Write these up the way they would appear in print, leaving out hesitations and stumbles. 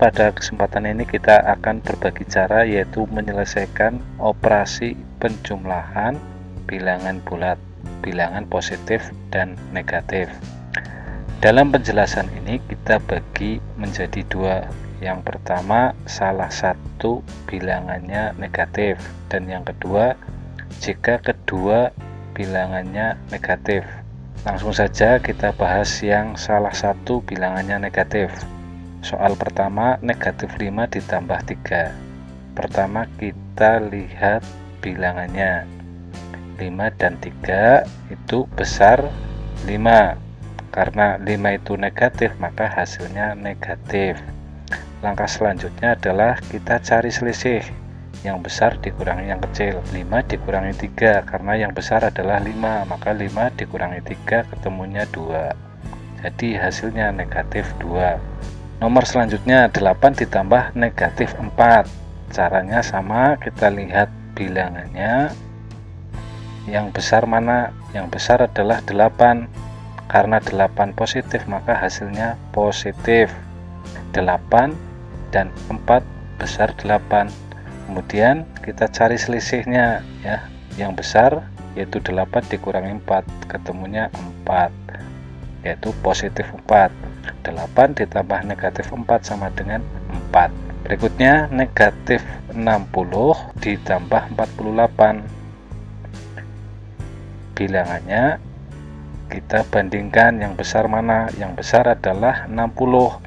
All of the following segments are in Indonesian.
Pada kesempatan ini kita akan berbagi cara, yaitu menyelesaikan operasi penjumlahan bilangan bulat, bilangan positif dan negatif. Dalam penjelasan ini kita bagi menjadi dua. Yang pertama, salah satu bilangannya negatif, dan yang kedua, jika kedua bilangannya negatif. Langsung saja kita bahas yang salah satu bilangannya negatif. Soal pertama, negatif 5 ditambah 3. Pertama kita lihat bilangannya. 5 dan 3 itu besar 5. Karena 5 itu negatif, maka hasilnya negatif. Langkah selanjutnya adalah kita cari selisih. Yang besar dikurangi yang kecil. 5 dikurangi 3, karena yang besar adalah 5, maka 5 dikurangi 3 ketemunya 2. Jadi hasilnya negatif 2. Nomor selanjutnya 8 ditambah negatif 4. Caranya sama, kita lihat bilangannya. Yang besar mana? Yang besar adalah 8. Karena 8 positif, maka hasilnya positif. 8 dan 4 besar 8. Kemudian kita cari selisihnya ya. Yang besar yaitu 8 dikurangi 4, ketemunya 4, yaitu positif 4. 8 ditambah negatif 4 sama dengan 4. Berikutnya negatif 60 ditambah 48. Bilangannya kita bandingkan, yang besar mana? Yang besar adalah 60.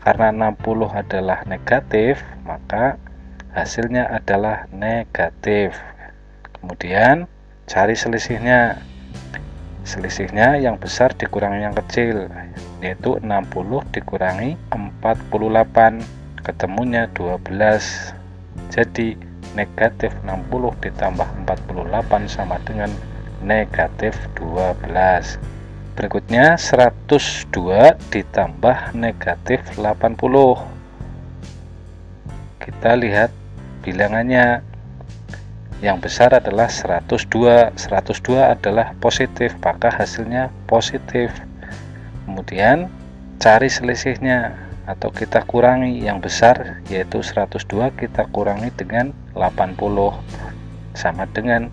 Karena 60 adalah negatif, maka hasilnya adalah negatif. Kemudian cari selisihnya. Selisihnya yang besar dikurangi yang kecil, yaitu 60 dikurangi 48, ketemunya 12. Jadi negatif 60 ditambah 48 sama dengan negatif 12. Berikutnya 102 ditambah negatif 80. Kita lihat bilangannya. Yang besar adalah 102. 102 adalah positif, maka hasilnya positif. Kemudian cari selisihnya atau kita kurangi. Yang besar yaitu 102 kita kurangi dengan 80 sama dengan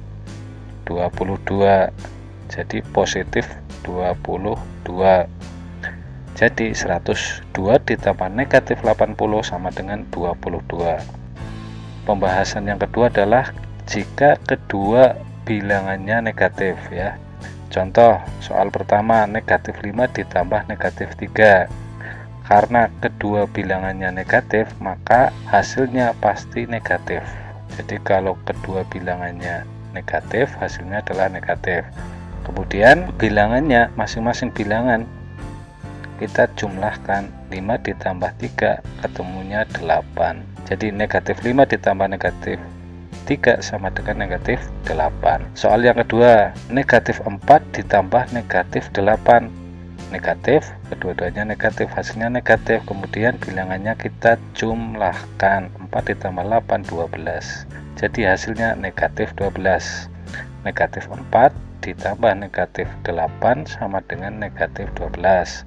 22. Jadi positif 22. Jadi 102 ditambah negatif 80 sama dengan 22. Pembahasan yang kedua adalah jika kedua bilangannya negatif ya. Contoh soal pertama, negatif 5 ditambah negatif 3. Karena kedua bilangannya negatif, maka hasilnya pasti negatif. Jadi kalau kedua bilangannya negatif, hasilnya adalah negatif. Kemudian bilangannya, masing-masing bilangan kita jumlahkan. 5 ditambah 3 ketemunya 8. Jadi negatif 5 ditambah negatif 3 sama dengan negatif 8. Soal yang kedua, negatif 4 ditambah negatif 8. Negatif, kedua-duanya negatif, hasilnya negatif. Kemudian bilangannya kita jumlahkan. 4 ditambah 8, 12. Jadi hasilnya negatif 12. Negatif 4 ditambah negatif 8 sama dengan negatif 12.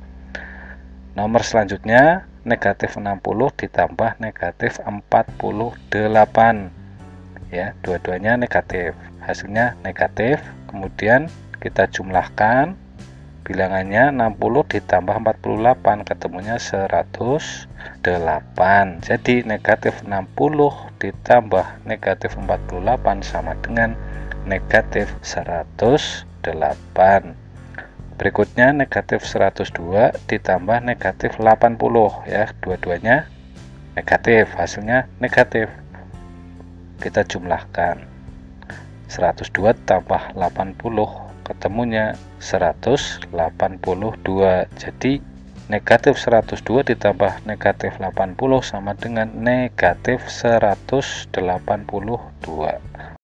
Nomor selanjutnya, negatif 60 ditambah negatif 48. Ya, dua-duanya negatif, hasilnya negatif. Kemudian kita jumlahkan, bilangannya 60 ditambah 48 ketemunya 108. Jadi negatif 60 ditambah negatif 48 sama dengan negatif 108. Berikutnya negatif 102 ditambah negatif 80 ya, dua-duanya negatif, hasilnya negatif. Kita jumlahkan, 102 tambah 80 ketemunya 182. Jadi negatif 102 ditambah negatif 80 sama dengan negatif 182.